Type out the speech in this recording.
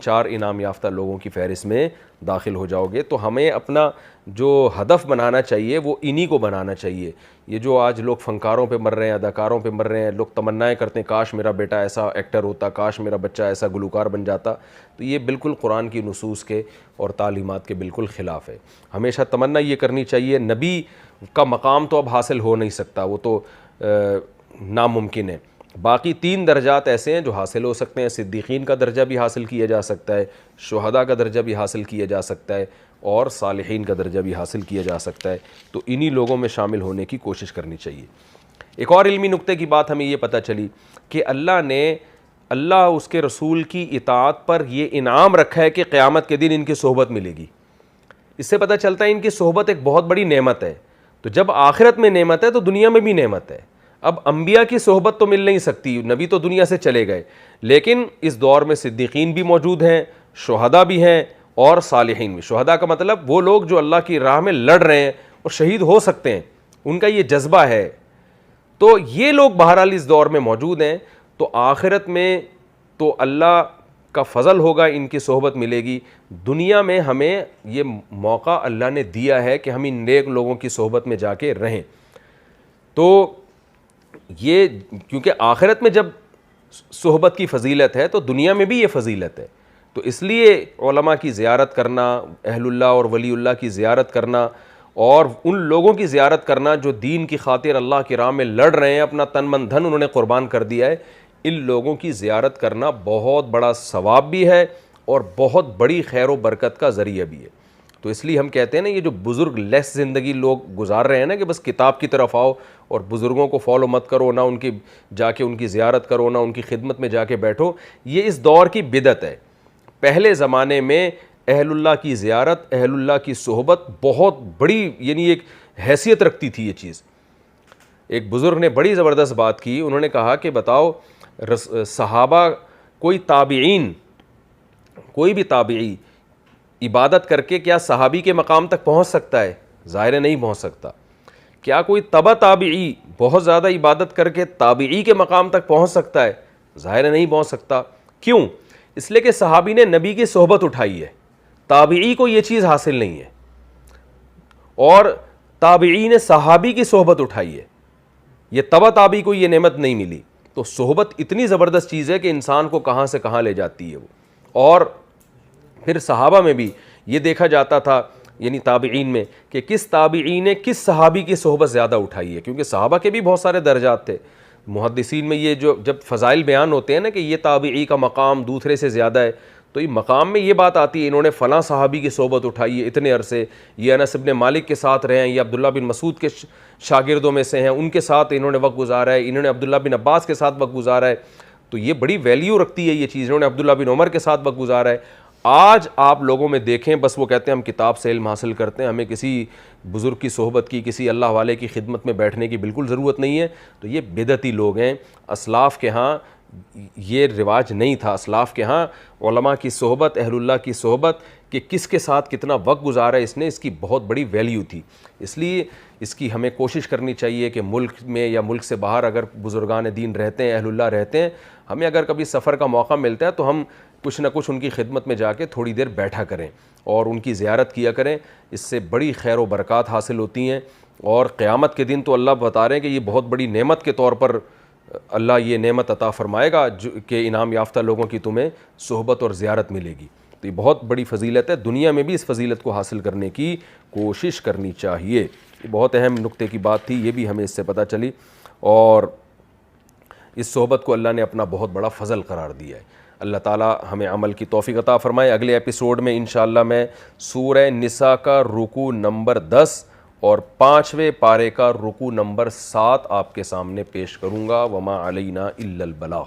4 انعام یافتہ لوگوں کی فہرست میں داخل ہو جاؤ گے۔ تو ہمیں اپنا جو ہدف بنانا چاہیے وہ انہی کو بنانا چاہیے۔ یہ جو آج لوگ فنکاروں پہ مر رہے ہیں، اداکاروں پہ مر رہے ہیں، لوگ تمنائیں کرتے ہیں کاش میرا بیٹا ایسا ایکٹر ہوتا، کاش میرا بچہ ایسا گلوکار بن جاتا، تو یہ بالکل قرآن کی نصوص کے اور تعلیمات کے بالکل خلاف ہے۔ ہمیشہ تمنا یہ کرنی چاہیے، نبی کا مقام تو اب حاصل ہو نہیں سکتا، وہ تو ناممکن ہے۔ باقی 3 درجات ایسے ہیں جو حاصل ہو سکتے ہیں، صدیقین کا درجہ بھی حاصل کیا جا سکتا ہے، شہداء کا درجہ بھی حاصل کیا جا سکتا ہے، اور صالحین کا درجہ بھی حاصل کیا جا سکتا ہے۔ تو انہی لوگوں میں شامل ہونے کی کوشش کرنی چاہیے۔ ایک اور علمی نکتے کی بات ہمیں یہ پتہ چلی کہ اللہ اس کے رسول کی اطاعت پر یہ انعام رکھا ہے کہ قیامت کے دن ان کی صحبت ملے گی۔ اس سے پتہ چلتا ہے ان کی صحبت ایک بہت بڑی نعمت ہے۔ تو جب آخرت میں نعمت ہے تو دنیا میں بھی نعمت ہے۔ اب انبیاء کی صحبت تو مل نہیں سکتی، نبی تو دنیا سے چلے گئے، لیکن اس دور میں صدیقین بھی موجود ہیں، شہداء بھی ہیں اور صالحین بھی۔ شہداء کا مطلب وہ لوگ جو اللہ کی راہ میں لڑ رہے ہیں اور شہید ہو سکتے ہیں، ان کا یہ جذبہ ہے۔ تو یہ لوگ بہرحال اس دور میں موجود ہیں۔ تو آخرت میں تو اللہ کا فضل ہوگا، ان کی صحبت ملے گی۔ دنیا میں ہمیں یہ موقع اللہ نے دیا ہے کہ ہم ان نیک لوگوں کی صحبت میں جا کے رہیں۔ تو یہ کیونکہ آخرت میں جب صحبت کی فضیلت ہے تو دنیا میں بھی یہ فضیلت ہے، تو اس لیے علماء کی زیارت کرنا، اہل اللہ اور ولی اللہ کی زیارت کرنا، اور ان لوگوں کی زیارت کرنا جو دین کی خاطر اللہ کی راہ میں لڑ رہے ہیں، اپنا تن من دھن انہوں نے قربان کر دیا ہے، ان لوگوں کی زیارت کرنا بہت بڑا ثواب بھی ہے اور بہت بڑی خیر و برکت کا ذریعہ بھی ہے۔ تو اس لیے ہم کہتے ہیں نا، یہ جو بزرگ لیس زندگی لوگ گزار رہے ہیں نا، کہ بس کتاب کی طرف آؤ اور بزرگوں کو فالو مت کرو، نہ ان کی جا کے ان کی زیارت کرو، نہ ان کی خدمت میں جا کے بیٹھو، یہ اس دور کی بدعت ہے۔ پہلے زمانے میں اہل اللہ کی زیارت، اہل اللہ کی صحبت بہت بڑی، یعنی ایک حیثیت رکھتی تھی یہ چیز۔ ایک بزرگ نے بڑی زبردست بات کی، انہوں نے کہا کہ بتاؤ صحابہ، کوئی بھی تابعی عبادت کر کے کیا صحابی کے مقام تک پہنچ سکتا ہے؟ ظاہر نہیں پہنچ سکتا۔ کیا کوئی تبع تابعی بہت زیادہ عبادت کر کے تابعی کے مقام تک پہنچ سکتا ہے؟ ظاہر نہیں پہنچ سکتا۔ کیوں؟ اس لیے کہ صحابی نے نبی کی صحبت اٹھائی ہے، تابعی کو یہ چیز حاصل نہیں ہے، اور تابعی نے صحابی کی صحبت اٹھائی ہے، یہ تبع تابعی کو یہ نعمت نہیں ملی۔ تو صحبت اتنی زبردست چیز ہے کہ انسان کو کہاں سے کہاں لے جاتی ہے وہ۔ اور پھر صحابہ میں بھی یہ دیکھا جاتا تھا، یعنی تابعین میں، کہ کس تابعی نے کس صحابی کی صحبت زیادہ اٹھائی ہے، کیونکہ صحابہ کے بھی بہت سارے درجات تھے۔ محدثین میں یہ جو جب فضائل بیان ہوتے ہیں نا کہ یہ تابعی کا مقام دوسرے سے زیادہ ہے، تو یہ مقام میں یہ بات آتی ہے انہوں نے فلاں صحابی کی صحبت اٹھائی ہے اتنے عرصے، یہ انس بن مالک کے ساتھ رہے ہیں، یہ عبداللہ بن مسعود کے شاگردوں میں سے ہیں، ان کے ساتھ انہوں نے وقت گزارا ہے، انہوں نے عبداللہ بن عباس کے ساتھ وقت گزارا ہے۔ تو یہ بڑی ویلیو رکھتی ہے یہ چیز، انہوں نے عبداللہ بن عمر کے ساتھ وقت گزارا ہے۔ آج آپ لوگوں میں دیکھیں، بس وہ کہتے ہیں ہم کتاب سے علم حاصل کرتے ہیں، ہمیں کسی بزرگ کی صحبت کی، کسی اللہ والے کی خدمت میں بیٹھنے کی بالکل ضرورت نہیں ہے۔ تو یہ بدعتی لوگ ہیں۔ اسلاف کے ہاں یہ رواج نہیں تھا، اسلاف کے ہاں علماء کی صحبت، اہل اللہ کی صحبت، کہ کس کے ساتھ کتنا وقت گزارا ہے اس نے، اس کی بہت بڑی ویلیو تھی۔ اس لیے اس کی ہمیں کوشش کرنی چاہیے کہ ملک میں یا ملک سے باہر اگر بزرگان دین رہتے ہیں، اہل اللہ رہتے ہیں، ہمیں اگر کبھی سفر کا موقع ملتا ہے تو ہم کچھ نہ کچھ ان کی خدمت میں جا کے تھوڑی دیر بیٹھا کریں اور ان کی زیارت کیا کریں۔ اس سے بڑی خیر و برکات حاصل ہوتی ہیں، اور قیامت کے دن تو اللہ بتا رہے ہیں کہ یہ بہت بڑی نعمت کے طور پر اللہ یہ نعمت عطا فرمائے گا کہ انعام یافتہ لوگوں کی تمہیں صحبت اور زیارت ملے گی۔ تو یہ بہت بڑی فضیلت ہے، دنیا میں بھی اس فضیلت کو حاصل کرنے کی کوشش کرنی چاہیے۔ یہ بہت اہم نکتے کی بات تھی، یہ بھی ہمیں اس سے پتہ چلی، اور اس صحبت کو اللہ نے اپنا بہت بڑا فضل قرار دیا ہے۔ اللہ تعالی ہمیں عمل کی توفیق عطا فرمائے۔ اگلے ایپیسوڈ میں انشاءاللہ میں سورہ نساء کا رکوع نمبر 10 اور 5ویں پارے کا رکوع نمبر 7 آپ کے سامنے پیش کروں گا۔ وما علینا الا البلاغ۔